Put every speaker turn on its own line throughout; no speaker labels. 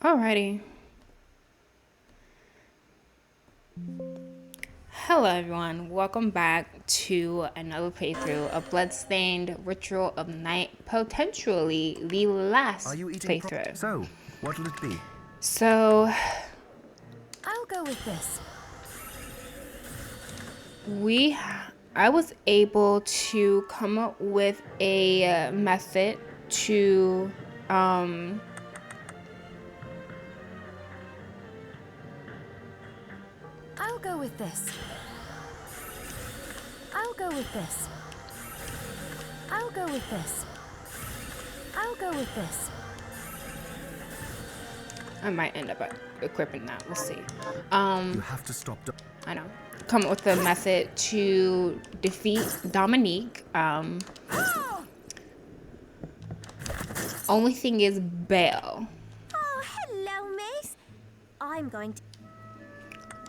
Alrighty. Hello everyone, welcome back to another playthrough of Bloodstained Ritual of Night, potentially the last
Are you eating
playthrough.
So, what'll it be?
So,
I'll go with this.
I was able to come up with a method to,
I'll go with this. I'll go with this. I'll go with this. I'll go with this.
I might end up equipping that, we'll see.
You have to stop.
I know. Come up with a method to defeat Dominique. Only thing is Bael.
Oh, hello, miss. I'm going to...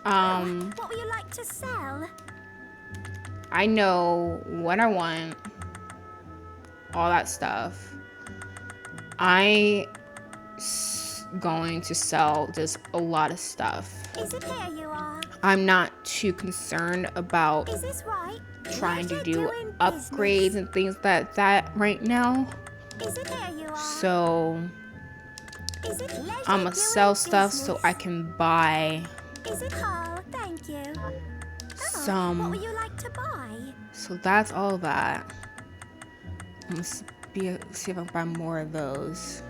What would you like to sell?
I know what I want. All that stuff. Going to sell just a lot of stuff.
Is it here you are?
I'm not too concerned about
Is this right?
trying to
Pleasure
do
doing
upgrades
business.
and things like that right now.
Is it here you are?
So
Is it pleasure
I'm gonna
doing
sell stuff so
business?
I can buy
Is it Carl? Thank you. What
some.
would you like to buy?
So that's all that. I'm gonna see if I can buy more of those.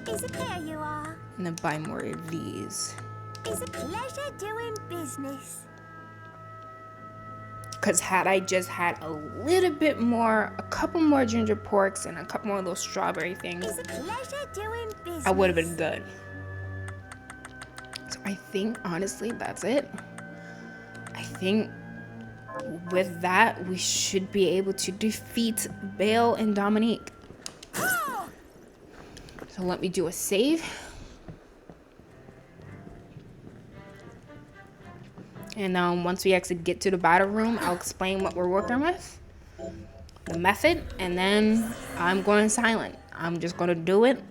Is it here you are?
And then buy more of these.
Is it pleasure doing business?
Because had I just had a little bit more, a couple more ginger porks and a couple more of those strawberry things,
Is it pleasure doing business?
I would have been good. So I think, honestly, that's it. I think with that, we should be able to defeat Bael and Dominique. So let me do a save. And once we actually get to the battle room, I'll explain what we're working with, the method, and then I'm going silent. I'm just going to do it.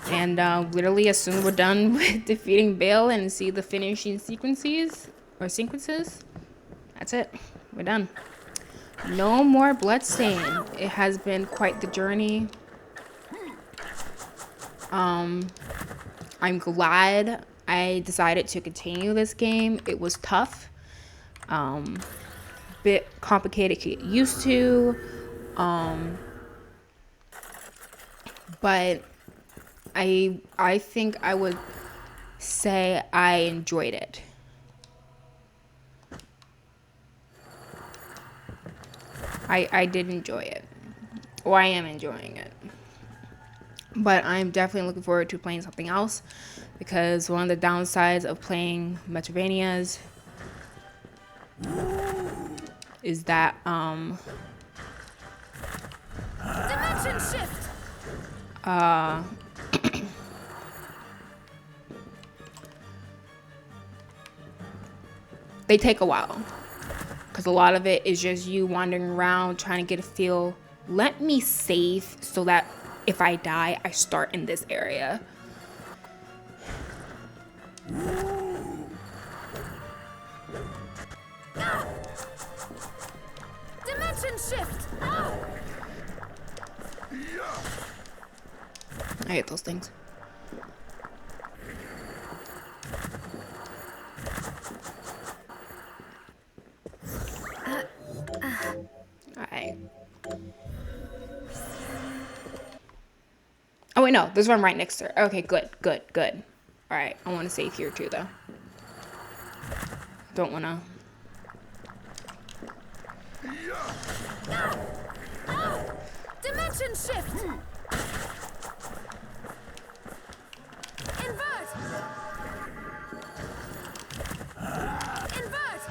And literally as soon as we're done with defeating Bael and see the finishing sequences, that's it. We're done. No more Bloodstained. It has been quite the journey. I'm glad I decided to continue this game. It was tough. Bit complicated to get used to. But I think I would say I enjoyed it. I did enjoy it. Or I am enjoying it. But I'm definitely looking forward to playing something else, because one of the downsides of playing Metroidvanias is that
Dimension shift.
they take a while, because a lot of it is just you wandering around trying to get a feel. Let me save so that if I die, I start in this area.
Dimension shift.
I hate those things. Alright. Oh wait, no, this one right next to her. Okay, good. Alright, I want to save here too, though. Don't want to.
Dimension shift. Invert. Invert.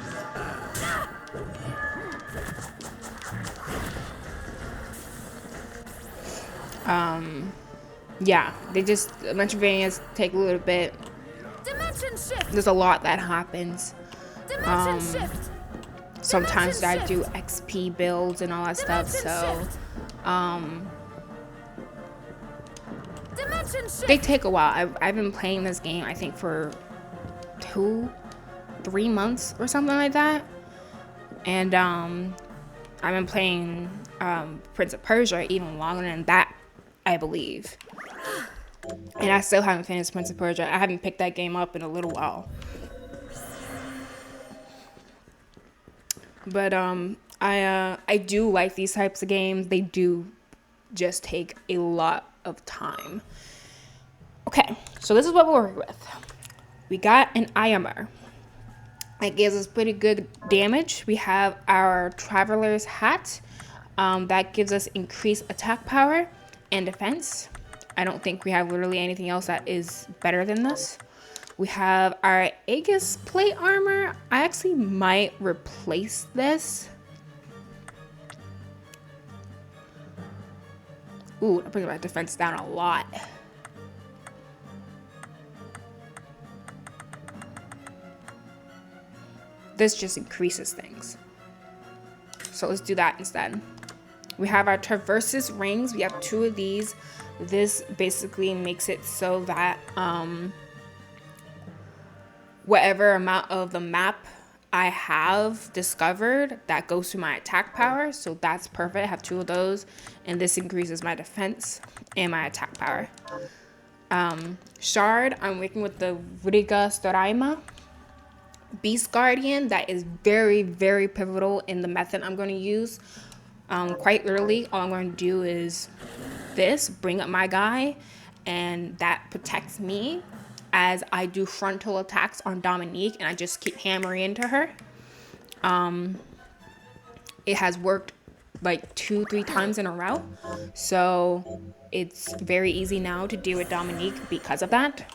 Yeah, they just, Metroidvanias take a little bit.
Dimension shift.
There's a lot that happens.
Dimension shift.
Sometimes I
Dimension
do
shift.
XP builds and all that stuff,
Dimension
so
shift. Dimension Dimension shift.
they take a while. I've been playing this game, I think, for 2-3 months or something like that. And I've been playing Prince of Persia even longer than that, I believe. And I still haven't finished Prince of Persia. I haven't picked that game up in a little while. But I do like these types of games. They do just take a lot of time. Okay, so this is what we're working with. We got an IMR. It gives us pretty good damage. We have our Traveler's Hat. That gives us increased attack power and defense. I don't think we have literally anything else that is better than this. We have our Aegis plate armor. I actually might replace this. Ooh, that brings my defense down a lot. This just increases things. So let's do that instead. We have our Traverses rings. We have 2 of these. This basically makes it so that whatever amount of the map I have discovered, that goes to my attack power. So that's perfect. I have 2 of those. And this increases my defense and my attack power. Shard, I'm working with the Vriga Storaima Beast Guardian. That is very, very pivotal in the method I'm going to use. Quite literally, all I'm going to do is this, bring up my guy, and that protects me as I do frontal attacks on Dominique, and I just keep hammering into her. It has worked like 2-3 times in a row, so it's very easy now to deal with Dominique because of that.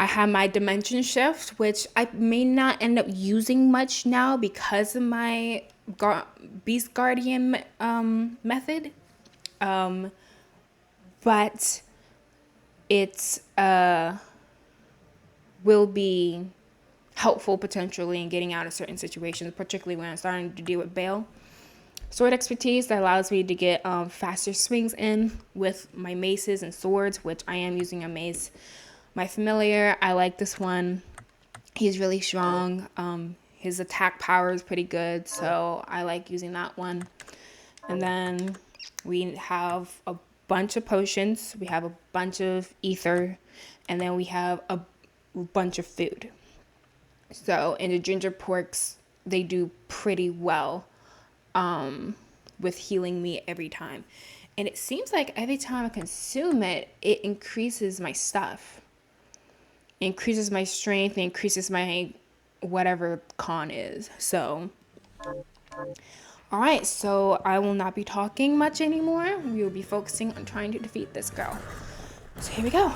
I have my dimension shift, which I may not end up using much now because of my Beast Guardian method. But it's will be helpful potentially in getting out of certain situations, particularly when I'm starting to deal with Bael. Sword expertise that allows me to get faster swings in with my maces and swords, which I am using a mace. My familiar, I like this one. He's really strong. His attack power is pretty good, so I like using that one. And then we have a bunch of potions. We have a bunch of ether, and then we have a bunch of food. So, and the ginger porks, they do pretty well with healing me every time. And it seems like every time I consume it, it increases my stuff. It increases my strength, it increases my whatever con is. So, all right, so I will not be talking much anymore. We will be focusing on trying to defeat this girl. So here we go.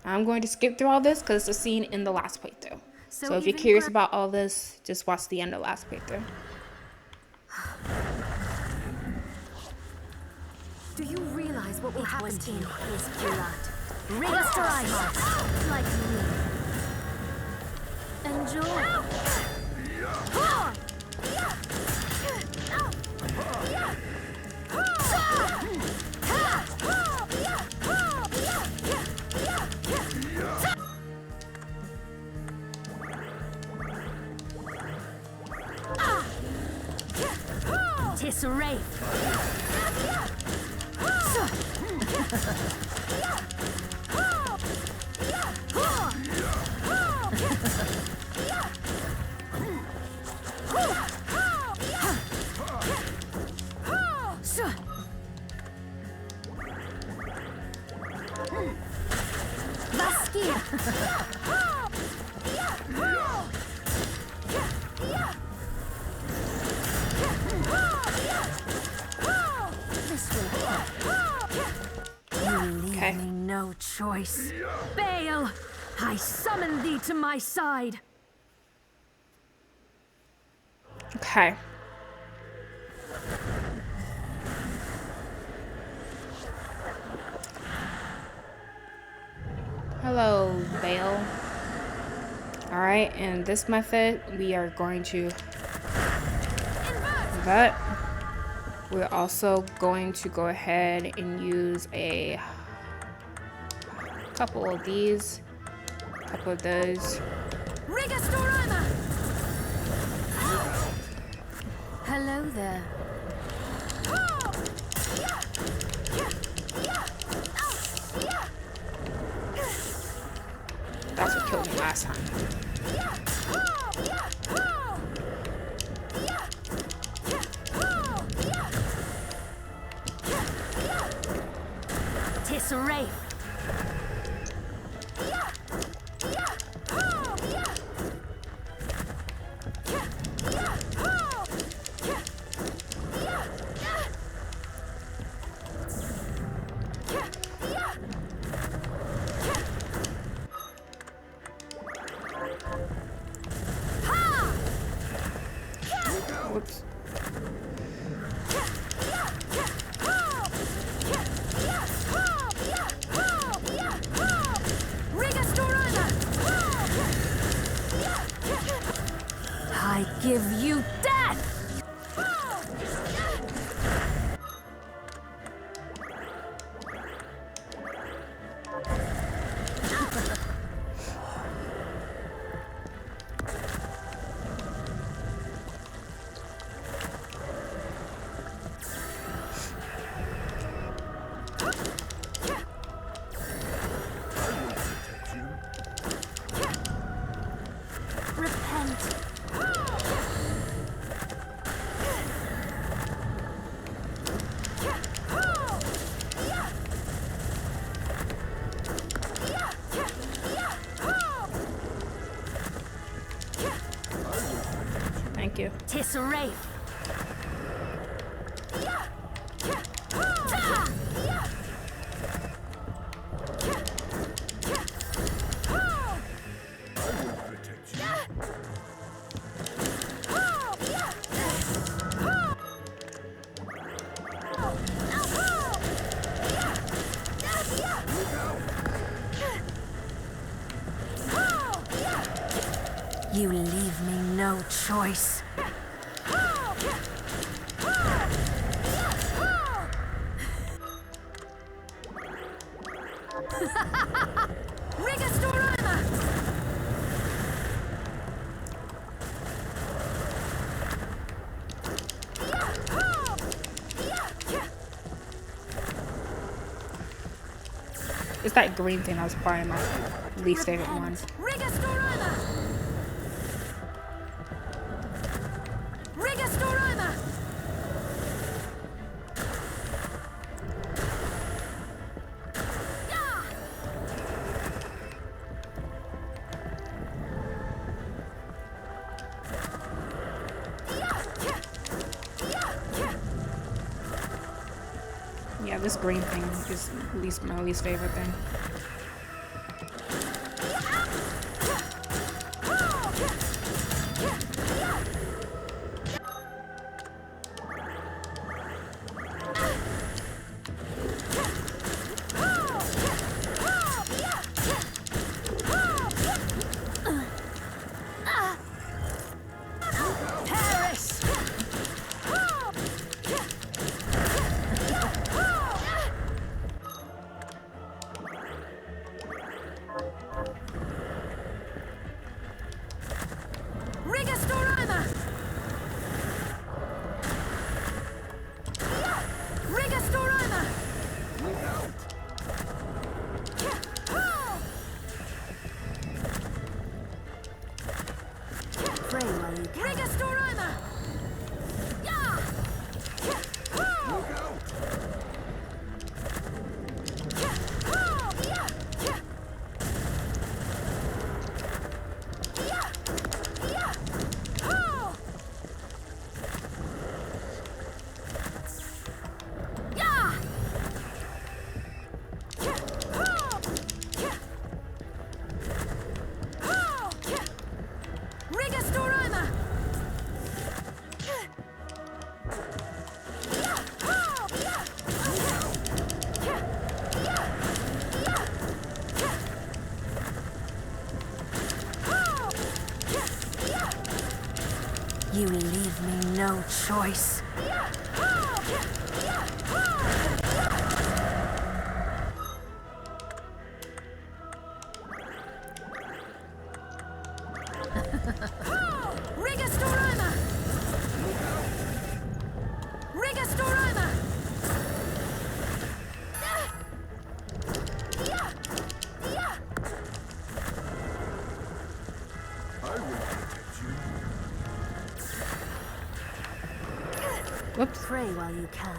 I'm going to skip through all this because it's a scene in the last playthrough. So if you're curious about all this, just watch the end of the last playthrough.
Do you realize what will happen to you? His blood. Bloodstained, like me. Enjoy. Tis Wraith.
Okay.
No choice. Bael, I summon thee to my side.
Okay. Hello, Bael. All right, in this method, we are going to invert. We're also going to go ahead and use a couple of these, a couple of those.
Hello there.
That's what killed me last time.
Tisseray.
Whoops.
I give you death! Repent.
Thank you.
Tisseray. You leave me no choice.
It's that green thing that was probably my least favorite one. Yeah, this green thing is my least favorite thing.
You leave me no choice. pray while you can.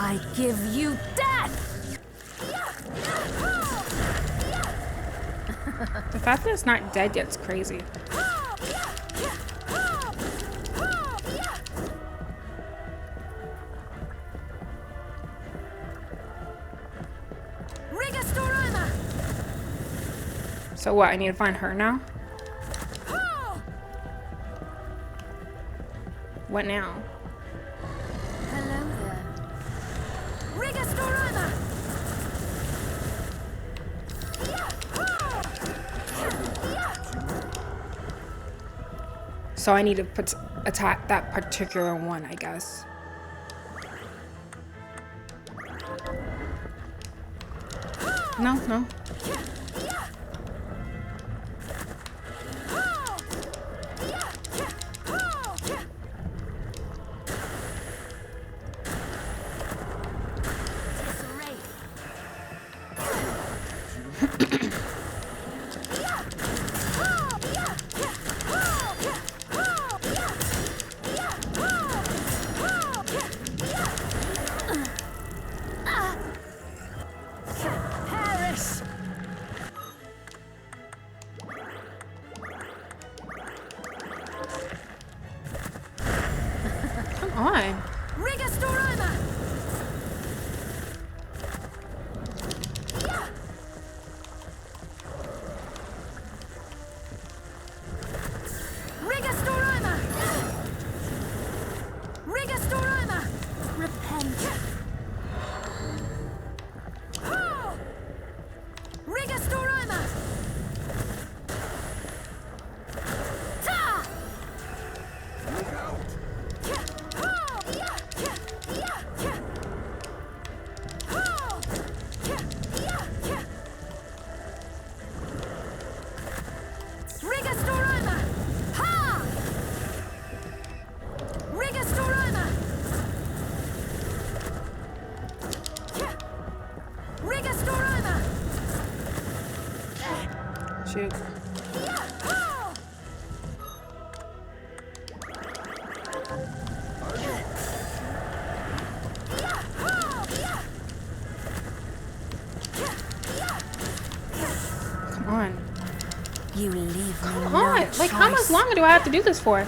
I give you death!
The fact that it's not dead yet's crazy. So what, I need to find her now? What now?
Hello there.
So I need to attack that particular one, I guess. No, no. Come on. Shoot. Come on.
You leave me
Come
no
on. Like, how much
choice.
longer do I have to do this for?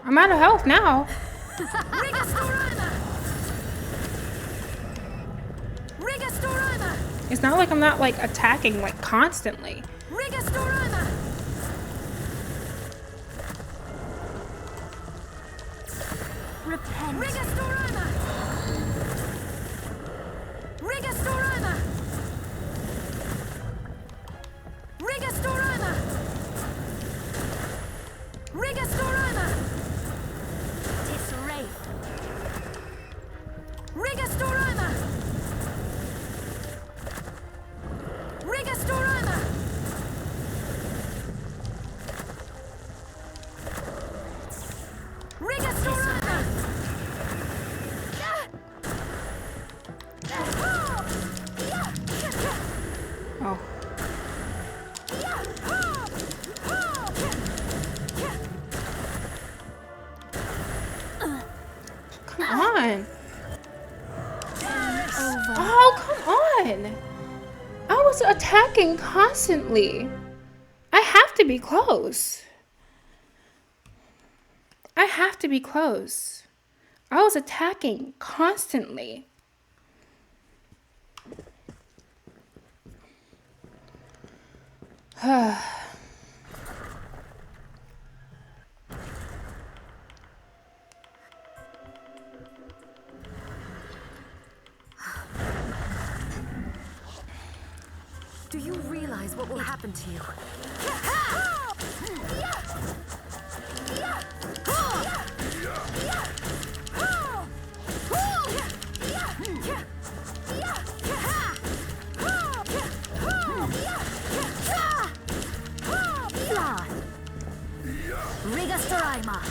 I'm out of health now. It's not like I'm not like attacking like constantly.
Repent. Disarray.
Oh. Come on. Oh, come on. I was attacking constantly. I have to be close. I have to be close. I was attacking constantly.
realize what will happen to you. Rigastoraima.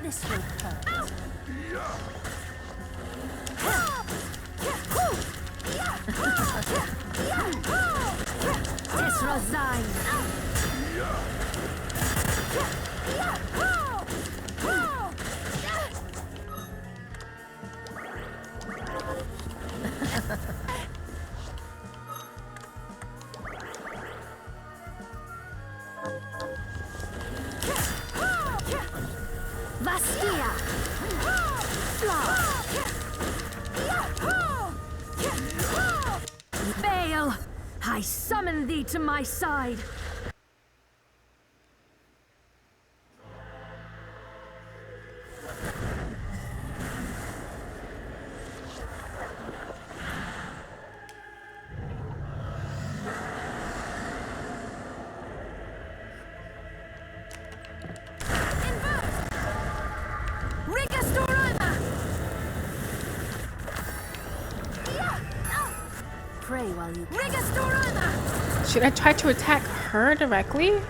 This will hurt. Disresign. Vastia. Bael, I summon thee to my side. Pray while you can.
Should I try to attack her directly?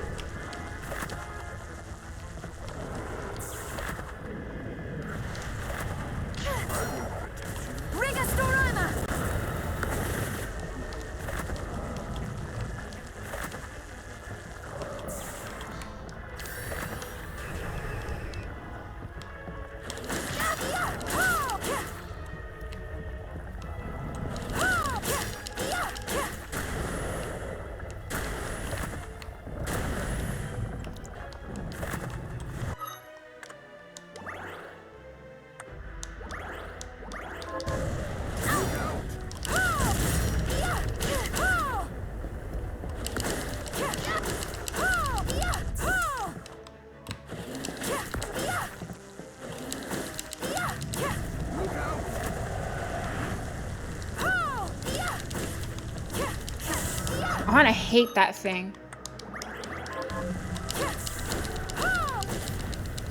Oh, and I hate that thing.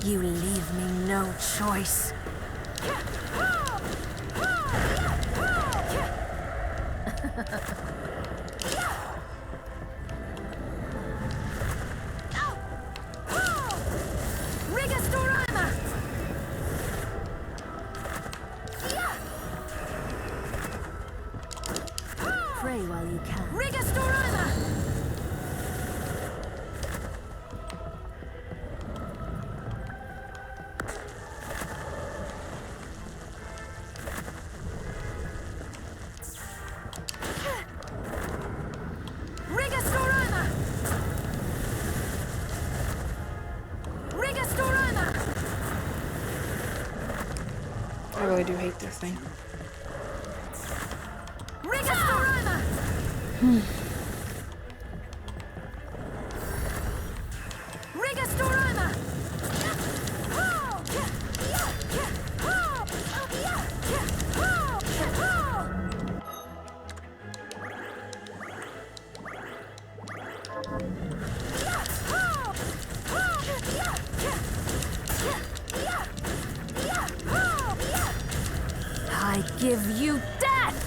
You leave me no choice. Pray while you can.
I really do hate this thing.
I give you death!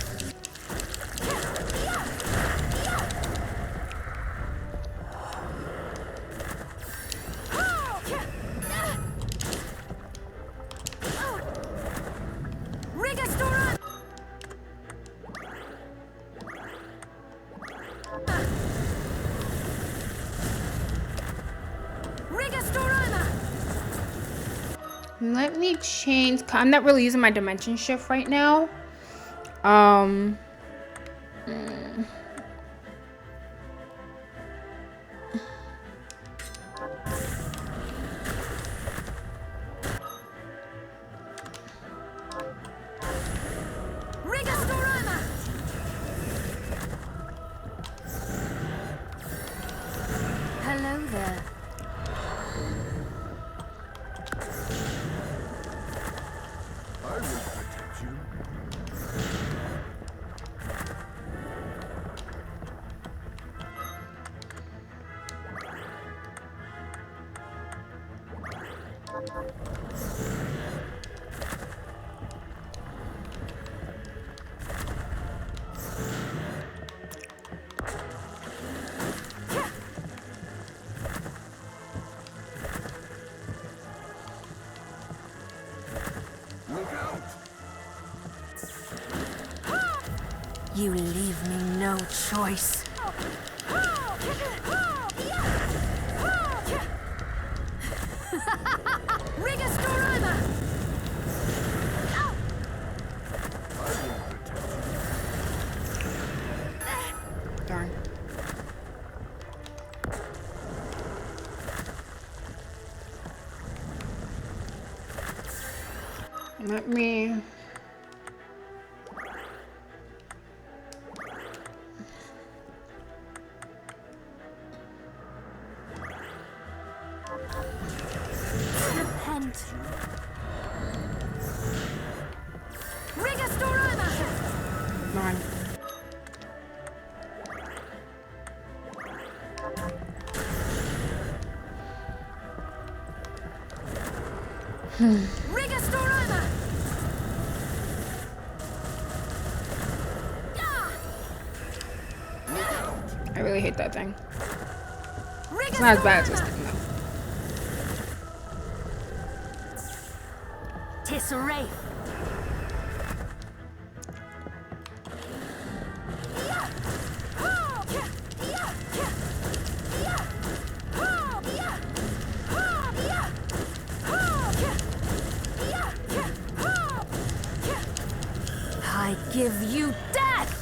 Let me change. I'm not really using my dimension shift right now.
Hello there. You leave me no choice.
Darn. Let me...
Repent. Rigastorama!
Darn.
Rigastorama!
I really hate that thing. It's not as bad as this thing, though.
Tisserate. I give you death!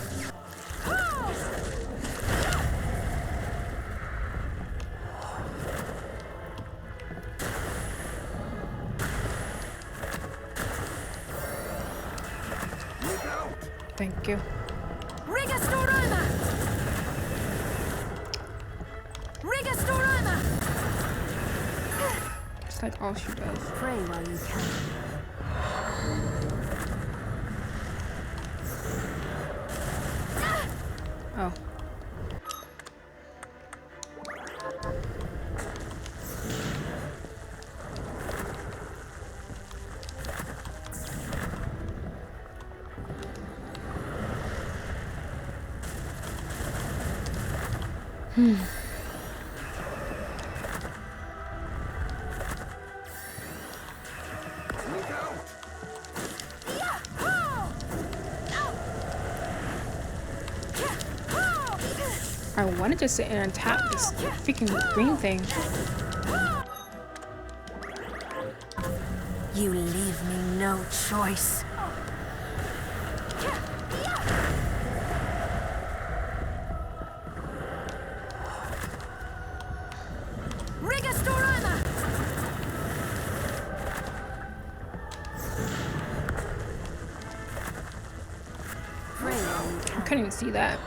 Thank you.
Rigastorama! Rigastorama!
It's like all she does.
Pray while you can.
Oh. I wanted to sit in and tap this freaking green thing.
You leave me no choice. Rigastorama!
I couldn't even see that.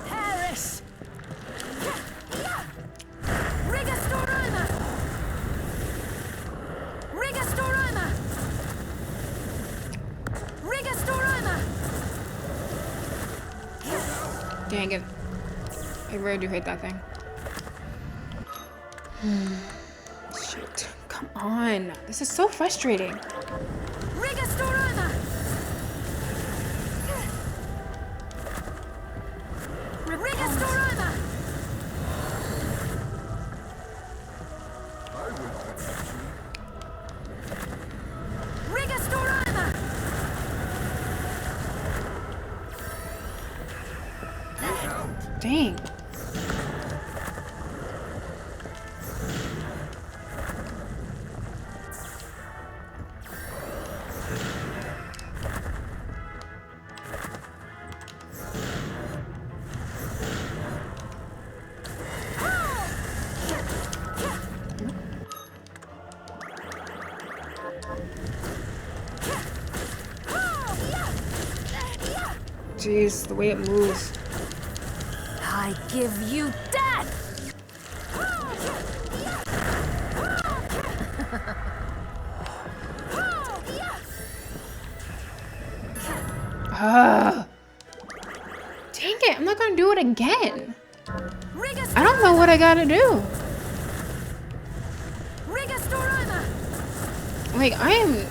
Paris! Rigastorama! Rigastorama! Rigastorama!
Dang it. I really do hate that thing. Shoot. Come on. This is so frustrating.
Rigastorama! Rigastorama! Rigastorama!
Dang. Jeez, the way it moves.
I give you death!
Dang it, I'm not gonna do it again. I don't know what I gotta do. Like, I am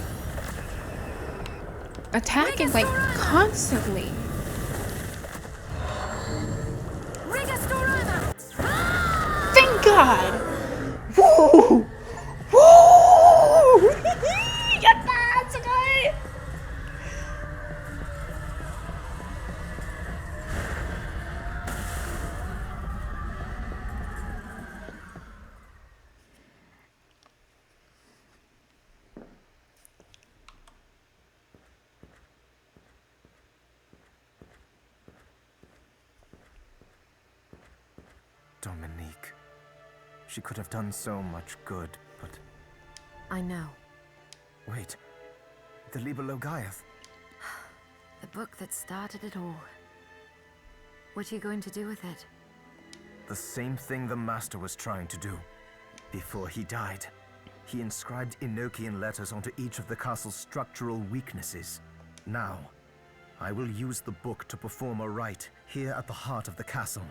attacking, like, constantly. Thank God! Woo! Woo! Yatta! Sugoi!
Dominique. She could have done so much good, but...
I know.
Wait. The Liber Logaeth.
The book that started it all. What are you going to do with it?
The same thing the Master was trying to do. Before he died, he inscribed Enochian letters onto each of the castle's structural weaknesses. Now, I will use the book to perform a rite here at the heart of the castle.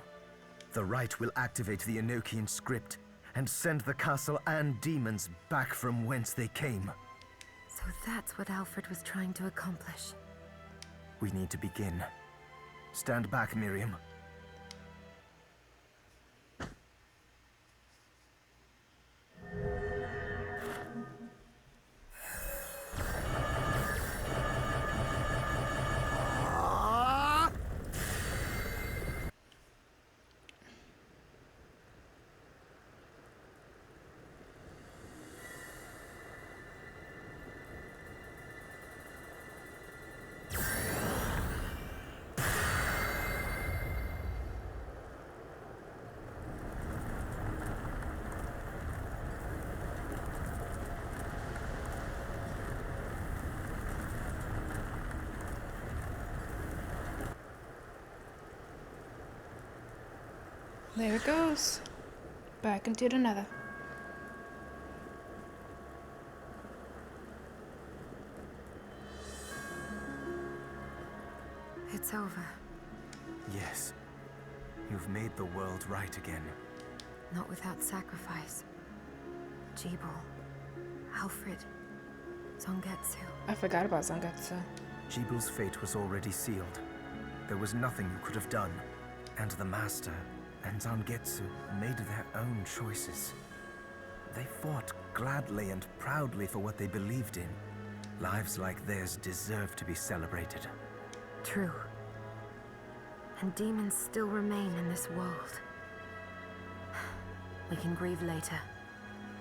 The rite will activate the Enochian script and send the castle and demons back from whence they came.
So that's what Alfred was trying to accomplish.
We need to begin. Stand back, Miriam.
There it goes. Back into the nether.
It's over.
Yes. You've made the world right again.
Not without sacrifice. Jebel, Alfred, Zongetsu.
I forgot about Zangetsu.
Jebel's fate was already sealed. There was nothing you could have done. And the Master and Zangetsu made their own choices. They fought gladly and proudly for what they believed in. Lives like theirs deserve to be celebrated.
True. And demons still remain in this world. We can grieve later,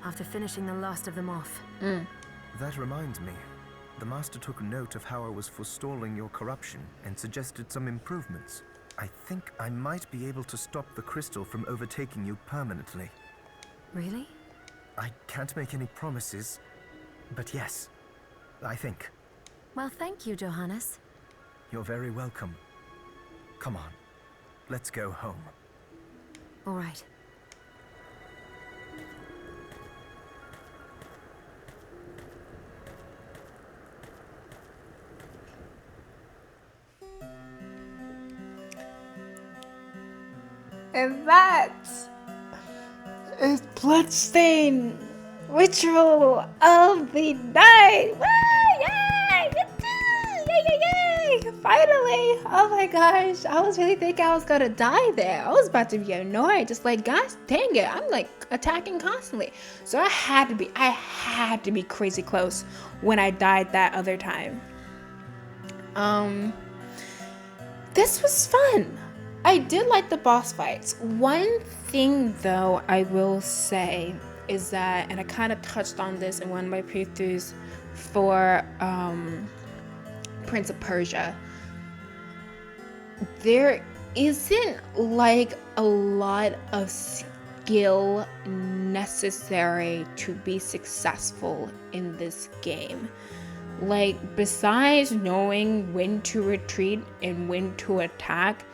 after finishing the last of them off.
That reminds me. The Master took note of how I was forestalling your corruption and suggested some improvements. I think I might be able to stop the crystal from overtaking you permanently.
Really?
I can't make any promises, but yes, I think.
Well, thank you, Johannes.
You're very welcome. Come on, let's go home.
All right.
And that is Bloodstained Ritual of the Night. Woo! Yay! Yay! Finally! Oh my gosh, I was really thinking I was gonna die there. I was about to be annoyed, just like, gosh dang it, I'm like attacking constantly. So I had to be crazy close when I died that other time. This was fun. I did like the boss fights. One thing though I will say is that, and I kind of touched on this in one of my playthroughs for Prince of Persia, there isn't like a lot of skill necessary to be successful in this game. Like, besides knowing when to retreat and when to attack,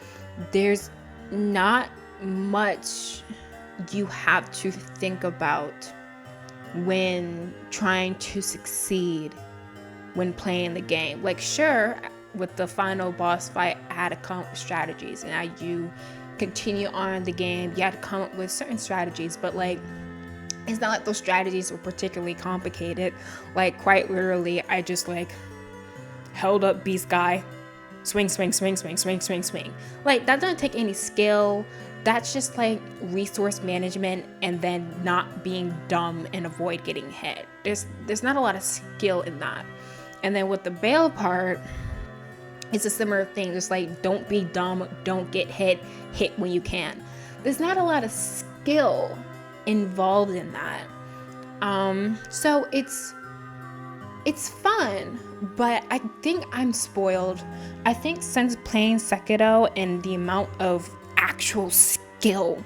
there's not much you have to think about when trying to succeed when playing the game. Like, sure, with the final boss fight, I had to come up with strategies, and as you continue on the game, you had to come up with certain strategies, but like, it's not like those strategies were particularly complicated. Like, quite literally, I just like held up beast guy, swing, swing, swing, swing, swing, swing, swing. Like, that doesn't take any skill. That's just like resource management, and then not being dumb and avoid getting hit. There's not a lot of skill in that. And then with the Bael part, it's a similar thing. Just like, don't be dumb, don't get hit when you can. There's not a lot of skill involved in that. So it's fun, but I think I'm spoiled. I think since playing Sekiro and the amount of actual skill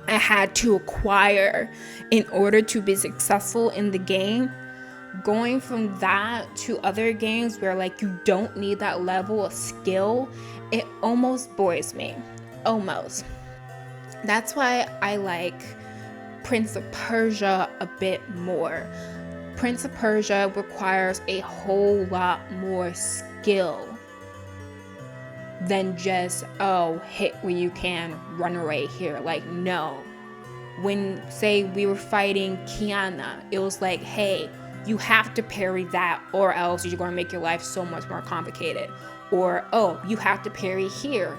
I had to acquire in order to be successful in the game, going from that to other games where like you don't need that level of skill, it almost bores me. Almost. That's why I like Prince of Persia a bit more. Prince of Persia requires a whole lot more skill than just, oh, hit where you can, run away here. Like, no. When, say, we were fighting Kiana, it was like, hey, you have to parry that, or else you're going to make your life so much more complicated. Or, oh, you have to parry here,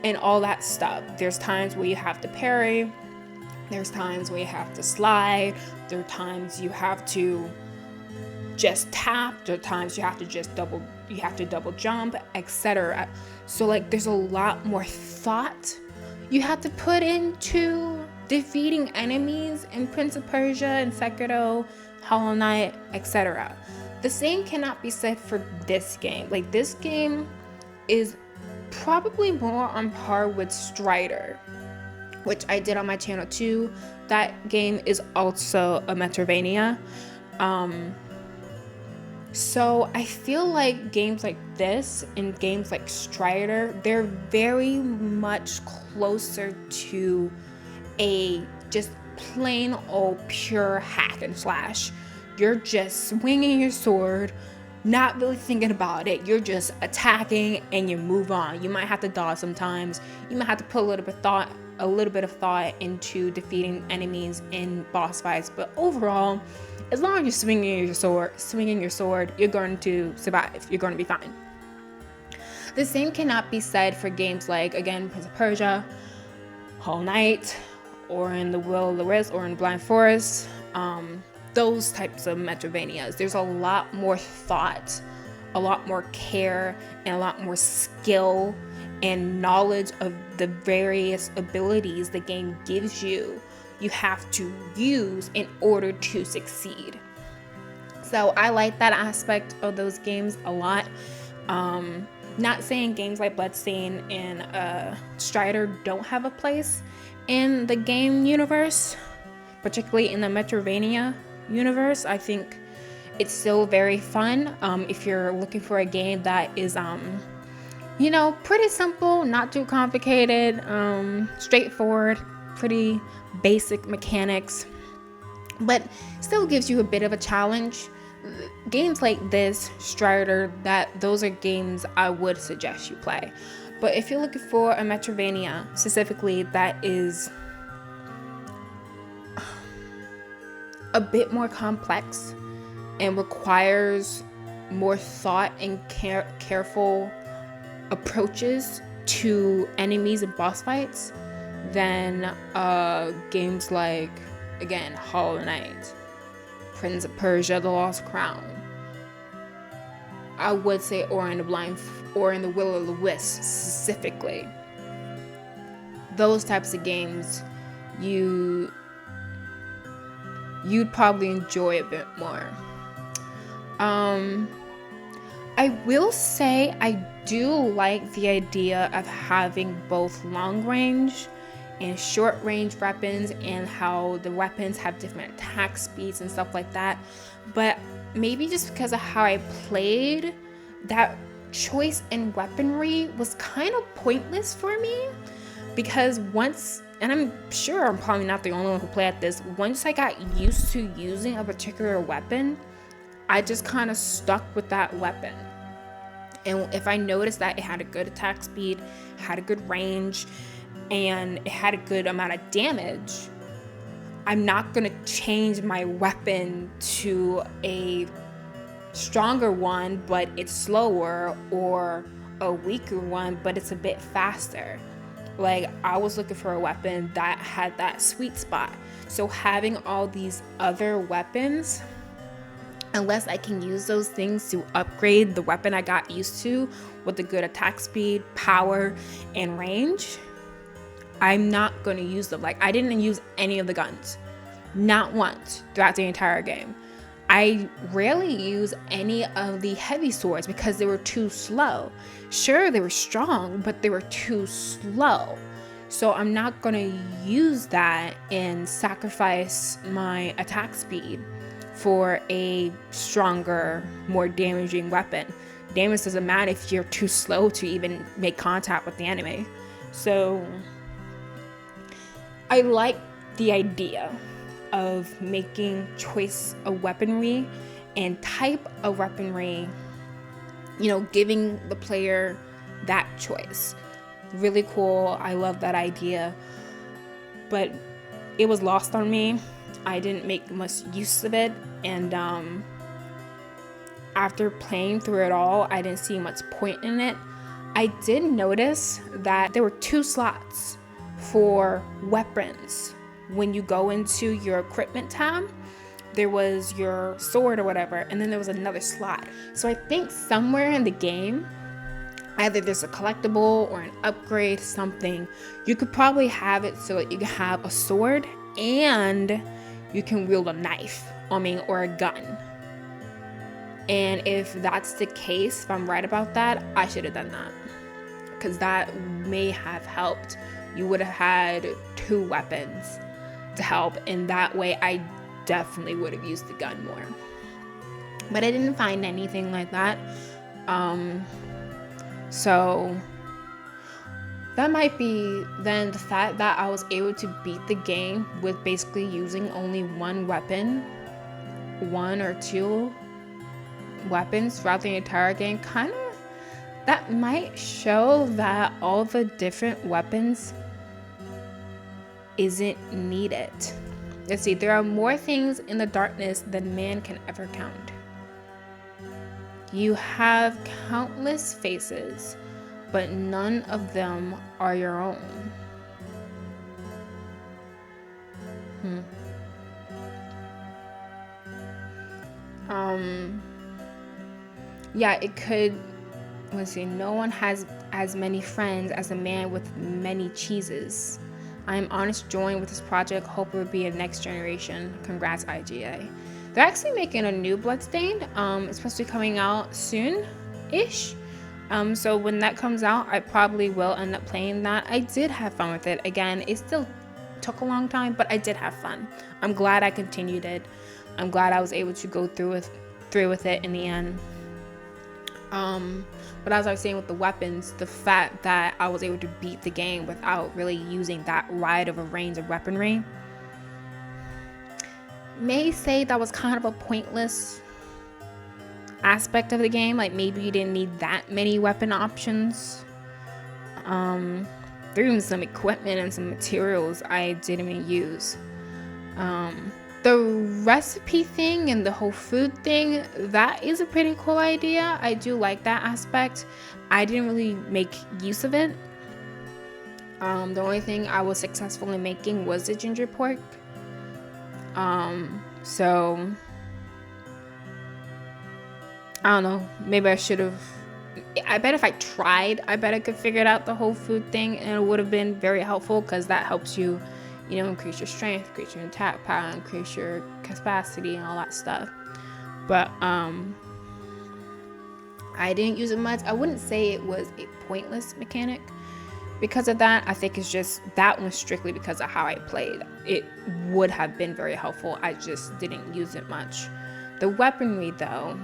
and all that stuff. There's times where you have to parry. There's times where you have to slide. There are times you have to just tap. There are times you have to just double jump, etc. So like, there's a lot more thought you have to put into defeating enemies in Prince of Persia and Sekiro, Hollow Knight, etc. The same cannot be said for this game. Like, this game is probably more on par with Strider, which I did on my channel too. That game is also a Metroidvania. So I feel like games like this and games like Strider, they're very much closer to a just plain old pure hack and slash. You're just swinging your sword, not really thinking about it. You're just attacking and you move on. You might have to dodge sometimes. You might have to put a little bit of thought into defeating enemies in boss fights, but overall, as long as you're swinging your sword, you're going to survive. You're going to be fine. The same cannot be said for games like, again, Prince of Persia, Hollow Knight, or in the Will of the Wisp, or in Blind Forest. Those types of Metroidvanias. There's a lot more thought, a lot more care, and a lot more skill and knowledge of the various abilities the game gives you. You have to use in order to succeed. So I like that aspect of those games a lot. Not saying games like Bloodstained and Strider don't have a place in the game universe, particularly in the Metroidvania universe. I think it's still very fun. If you're looking for a game that is pretty simple, not too complicated, straightforward, pretty basic mechanics, but still gives you a bit of a challenge. Games like this, Strider, those are games I would suggest you play. But if you're looking for a Metroidvania specifically that is a bit more complex and requires more thought and careful approaches to enemies and boss fights, then games like, again, Hollow Knight, Prince of Persia, The Lost Crown, I would say, or in the Will of the Wisp specifically. Those types of games you'd probably enjoy a bit more. I will say I do like the idea of having both long range and short range weapons, and how the weapons have different attack speeds and stuff like that. But maybe just because of how I played, that choice in weaponry was kind of pointless for me, because once, and I'm sure I'm probably not the only one who played at this, once I got used to using a particular weapon, I just kind of stuck with that weapon. And if I noticed that it had a good attack speed, had a good range, and it had a good amount of damage, I'm not gonna change my weapon to a stronger one, but it's slower, or a weaker one, but it's a bit faster. Like, I was looking for a weapon that had that sweet spot. So having all these other weapons, unless I can use those things to upgrade the weapon I got used to with a good attack speed, power, and range, I'm not going to use them. Like, I didn't use any of the guns. Not once throughout the entire game. I rarely use any of the heavy swords because they were too slow. Sure, they were strong, but they were too slow. So I'm not going to use that and sacrifice my attack speed for a stronger, more damaging weapon. Damage doesn't matter if you're too slow to even make contact with the enemy. So I like the idea of making choice of weaponry and type of weaponry, giving the player that choice. Really cool. I love that idea, but it was lost on me. I didn't make much use of it, and after playing through it all, I didn't see much point in it. I did notice that there were 2 slots for weapons. When you go into your equipment tab, there was your sword or whatever, and then there was another slot. So I think somewhere in the game, either there's a collectible or an upgrade, something, you could probably have it so that you can have a sword and you can wield a knife, or a gun. And if that's the case, if I'm right about that, I should have done that, because that may have helped. You would have had 2 weapons to help, and that way I definitely would have used the gun more. But I didn't find anything like that. So that might be then the fact that I was able to beat the game with basically using only one weapon, 1 or 2 weapons throughout the entire game. Kind of, that might show that all the different weapons isn't needed. Let's see, there are more things in the darkness than man can ever count. You have countless faces, but none of them are your own. Yeah, it could, let's see, no one has as many friends as a man with many cheeses. I am honest joined with this project. Hope it will be a next generation. Congrats, IGA. They're actually making a new Bloodstained. It's supposed to be coming out soon-ish. So when that comes out, I probably will end up playing that. I did have fun with it. Again, it still took a long time, but I did have fun. I'm glad I continued it. I'm glad I was able to go through with it in the end. But as I was saying with the weapons, the fact that I was able to beat the game without really using that wide of a range of weaponry, may say that was kind of a pointless aspect of the game. Like, maybe you didn't need that many weapon options. There were even some equipment and some materials I didn't even use. The recipe thing and the whole food thing, that is a pretty cool idea. I do like that aspect. I didn't really make use of it. The only thing I was successful in making was the ginger pork. So I don't know, maybe I should have, I bet if I tried, I bet I could figure out the whole food thing, and it would have been very helpful, because that helps you, increase your strength, increase your attack power, increase your capacity and all that stuff. But I didn't use it much. I wouldn't say it was a pointless mechanic. because of that. I think it's just that one strictly because of how I played. It would have been very helpful. I just didn't use it much. The weaponry, though,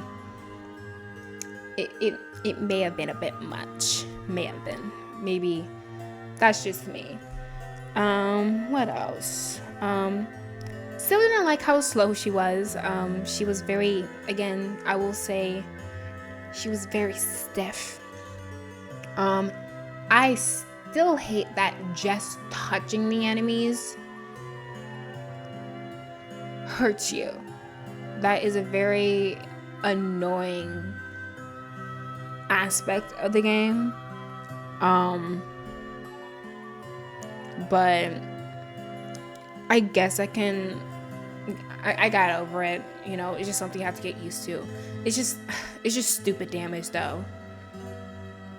it may have been a bit much. May have been. Maybe that's just me. What else? Still didn't like how slow she was. She was very, again, I will say, she was very stiff. I still hate that just touching the enemies hurts you. That is a very annoying aspect of the game. But I guess I got over it. You know, it's just something you have to get used to. It's just stupid damage though.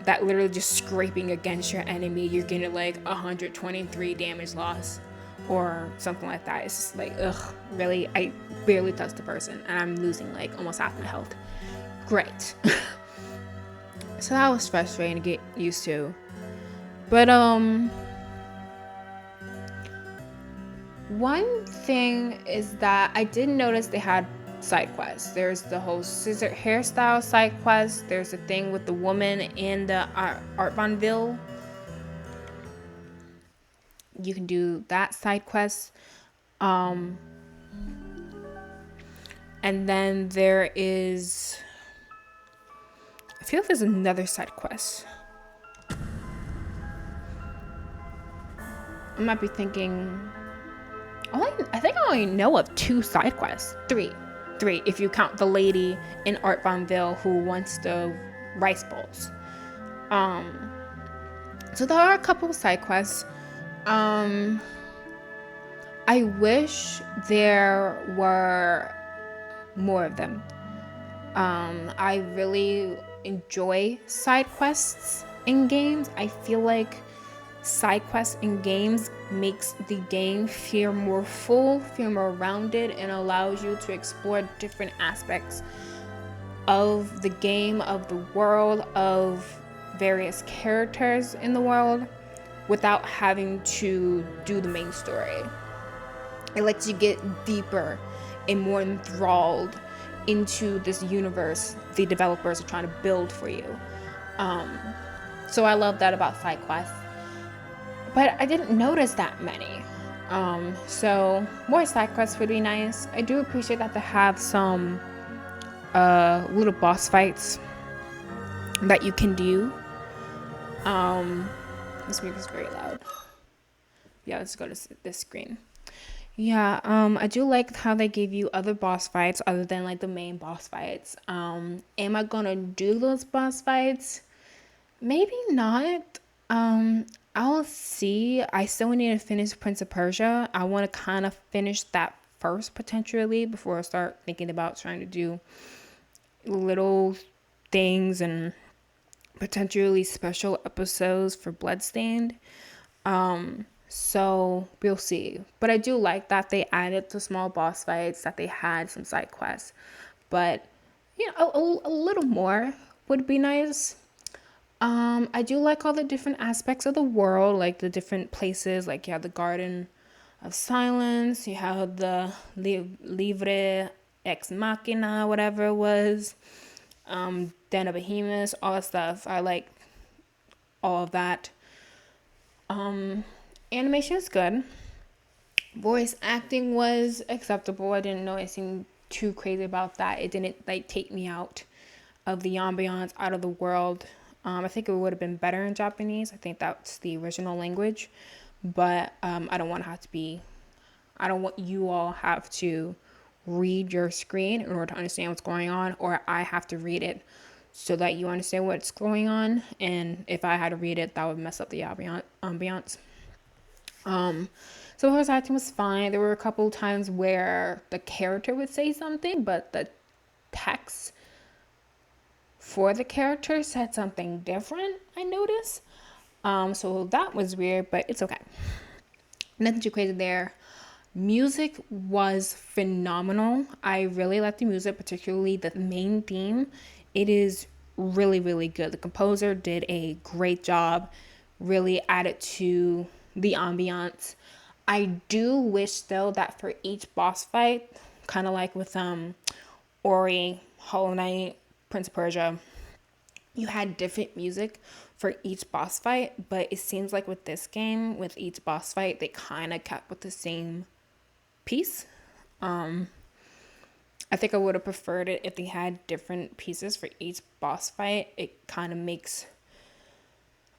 That literally just scraping against your enemy, you're getting like 123 damage loss or something like that. It's just like, ugh, really? I barely touched the person and I'm losing like almost half my health. Great. So that was frustrating to get used to. But one thing is that I did notice they had side quests. There's the whole scissor hairstyle side quest. There's a thing with the woman in the Art Bonville. You can do that side quest. And then there is, I feel like there's another side quest. I might be thinking, I think I only know of 2 side quests. Three if you count the lady in Art Bonville who wants the rice bowls. So there are a couple of side quests. I wish there were more of them. I really enjoy side quests in games. I feel like side quests in games makes the game feel more full, feel more rounded, and allows you to explore different aspects of the game, of the world, of various characters in the world without having to do the main story. It lets you get deeper and more enthralled into this universe the developers are trying to build for you. So I love that about side quests. But I didn't notice that many. So more side quests would be nice. I do appreciate that they have some little boss fights that you can do. This music is very loud. Yeah, let's go to this screen. Yeah, I do like how they gave you other boss fights other than like the main boss fights. Am I gonna do those boss fights? Maybe not. I'll see. I still need to finish Prince of Persia. I want to kind of finish that first potentially before I start thinking about trying to do little things and potentially special episodes for Bloodstained. So we'll see. But I do like that they added the small boss fights, that they had some side quests. But you know, a little more would be nice. I do like all the different aspects of the world, like the different places. Like you have the Garden of Silence, you have the Livre Ex Machina, whatever it was, Den of Behemoths, all that stuff. I like all of that. Animation is good. Voice acting was acceptable. I didn't know anything too crazy about that. It didn't like take me out of the ambiance, out of the world. I think it would have been better in Japanese. I think that's the original language, but I don't want you all have to read your screen in order to understand what's going on, or I have to read it so that you understand what's going on. And if I had to read it, that would mess up the ambiance. So voice acting was fine. There were a couple times where the character would say something, but the text for the character said something different, I noticed. So that was weird, but it's okay. Nothing too crazy there. Music was phenomenal. I really like the music, particularly the main theme. It is really, really good. The composer did a great job really added to the ambiance. I do wish though that for each boss fight, kind of like with Ori, Hollow Knight, Prince of Persia, you had different music for each boss fight, but it seems like with this game, with each boss fight, they kind of kept with the same piece. I think I would have preferred it if they had different pieces for each boss fight. It kind of makes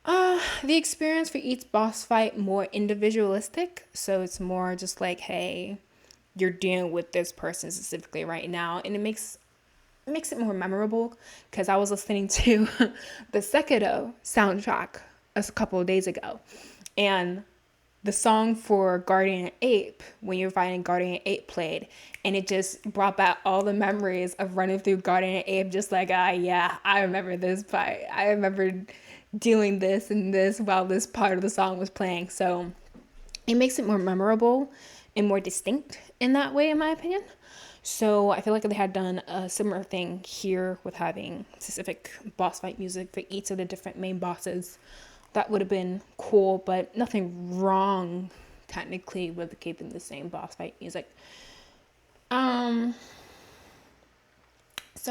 the experience for each boss fight more individualistic. So it's more just like, hey, you're dealing with this person specifically right now, and it makes it more memorable. Because I was listening to the Sekiro soundtrack a couple of days ago, and the song for Guardian Ape, when you're fighting Guardian Ape, played, and it just brought back all the memories of running through Guardian Ape, just like, yeah, I remember this part. I remember doing this and this while this part of the song was playing. So it makes it more memorable and more distinct in that way, in my opinion. So I feel like if they had done a similar thing here with having specific boss fight music for each of the different main bosses, that would have been cool, but nothing wrong technically with keeping the same boss fight music. So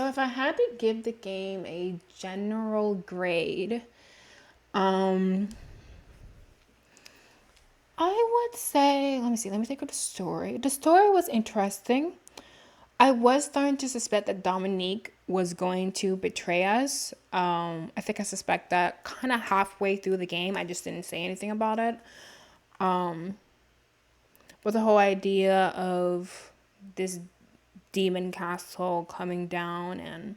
if I had to give the game a general grade, I would say, let me think of the story. The story was interesting. I was starting to suspect that Dominique was going to betray us. I think I suspect that kind of halfway through the game. I just didn't say anything about it. But the whole idea of this demon castle coming down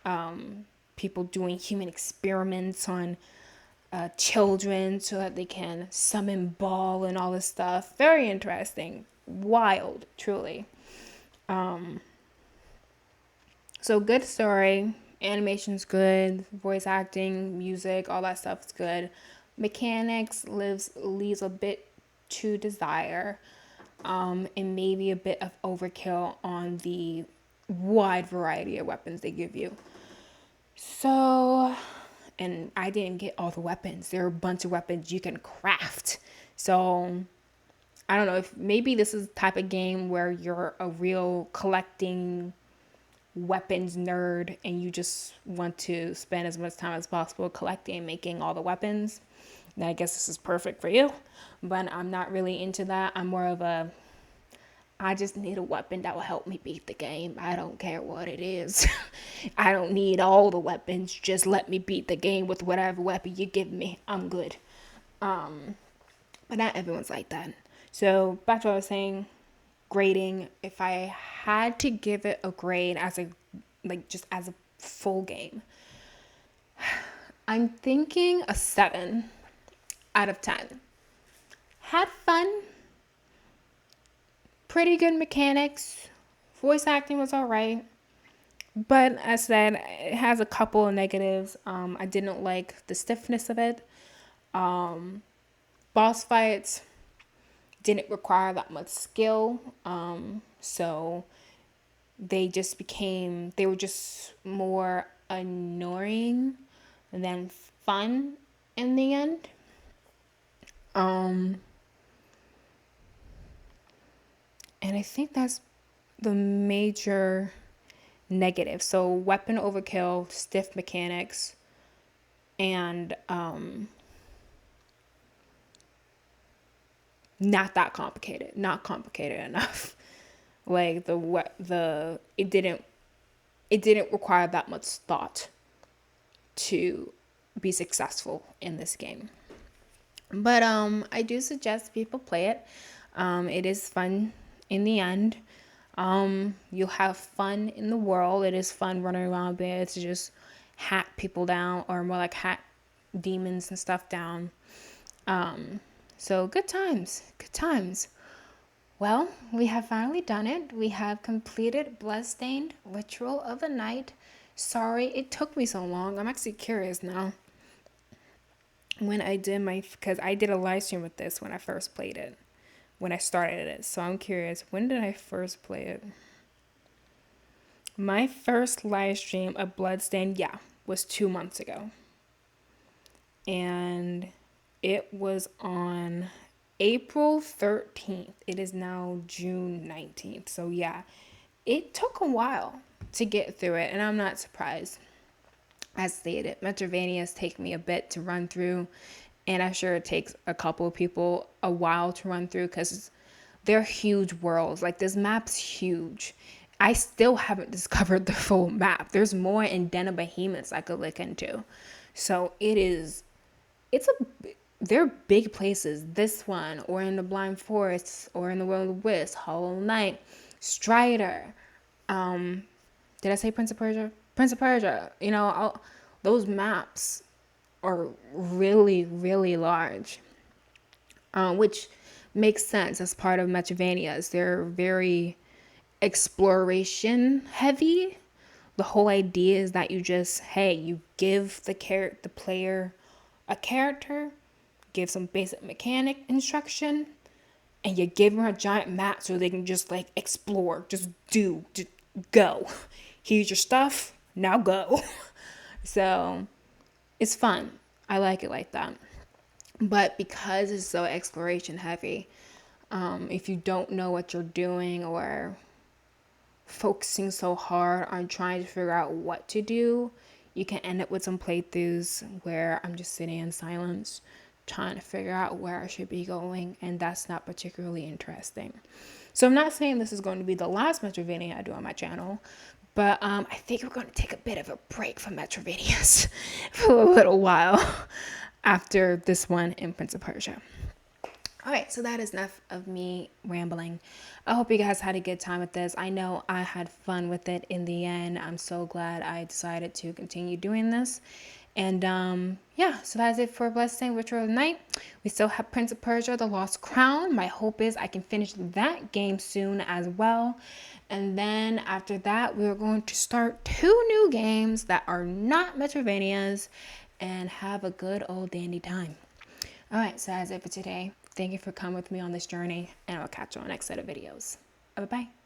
and people doing human experiments on children so that they can summon Bael and all this stuff. Very interesting. Wild, truly. So good story, animation's good, voice acting, music, all that stuff is good. Mechanics leaves a bit to desire, and maybe a bit of overkill on the wide variety of weapons they give you. So, and I didn't get all the weapons. There are a bunch of weapons you can craft. So I don't know if maybe this is the type of game where you're a real collecting weapons nerd and you just want to spend as much time as possible collecting and making all the weapons. Then I guess this is perfect for you. But I'm not really into that. I'm more of I just need a weapon that will help me beat the game. I don't care what it is. I don't need all the weapons. Just let me beat the game with whatever weapon you give me. I'm good. But not everyone's like that. So back to what I was saying, grading. If I had to give it a grade as a full game, I'm thinking a 7 out of 10. Had fun. Pretty good mechanics. Voice acting was alright. But as I said, it has a couple of negatives. I didn't like the stiffness of it. Boss fights didn't require that much skill. So they were just more annoying than fun in the end. And I think that's the major negative. So weapon overkill, stiff mechanics, and not that complicated. Not complicated enough. Like it didn't require that much thought to be successful in this game. But I do suggest people play it. It is fun in the end. You'll have fun in the world. It is fun running around being able to just hack people down, or more like hack demons and stuff down. So good times. Well, we have finally done it. We have completed Bloodstained Ritual of the Night. Sorry it took me so long. I'm actually curious now. Because I did a live stream with this when I first played it. When I started it. So I'm curious, when did I first play it? My first live stream of Bloodstained, was 2 months ago. And It was on April 13th. It is now June 19th. So yeah, it took a while to get through it, and I'm not surprised. As stated, Metrovanias take me a bit to run through, and I'm sure it takes a couple of people a while to run through because they're huge worlds. Like, this map's huge. I still haven't discovered the full map. There's more in Den of Behemoths I could look into. So they're big places. This one, or in the Blind Forest, or in the World of Wisp, Hollow Knight, Strider. Did I say Prince of Persia? Prince of Persia. You know, those maps are really, really large, which makes sense as part of Metrovanias. They're very exploration heavy. The whole idea is that you give the player a character, give some basic mechanic instruction, and you give them a giant map so they can just like explore, just go. Here's your stuff, now go. So it's fun. I like it like that. But because it's so exploration heavy, if you don't know what you're doing or focusing so hard on trying to figure out what to do, you can end up with some playthroughs where I'm just sitting in silence trying to figure out where I should be going, and that's not particularly interesting. So I'm not saying this is going to be the last Metrovania I do on my channel, but I think we're going to take a bit of a break from Metrovanias for a little while after this one in Prince of Persia. All right, so that is enough of me rambling. I hope you guys had a good time with this. I know I had fun with it in the end. I'm so glad I decided to continue doing this. And yeah, so that's it for Bloodstained Ritual of the Night. We still have Prince of Persia, The Lost Crown. My hope is I can finish that game soon as well. And then after that, we're going to start 2 new games that are not Metrovanias and have a good old dandy time. All right, so that's it for today. Thank you for coming with me on this journey, and I'll catch you on the next set of videos. Bye-bye.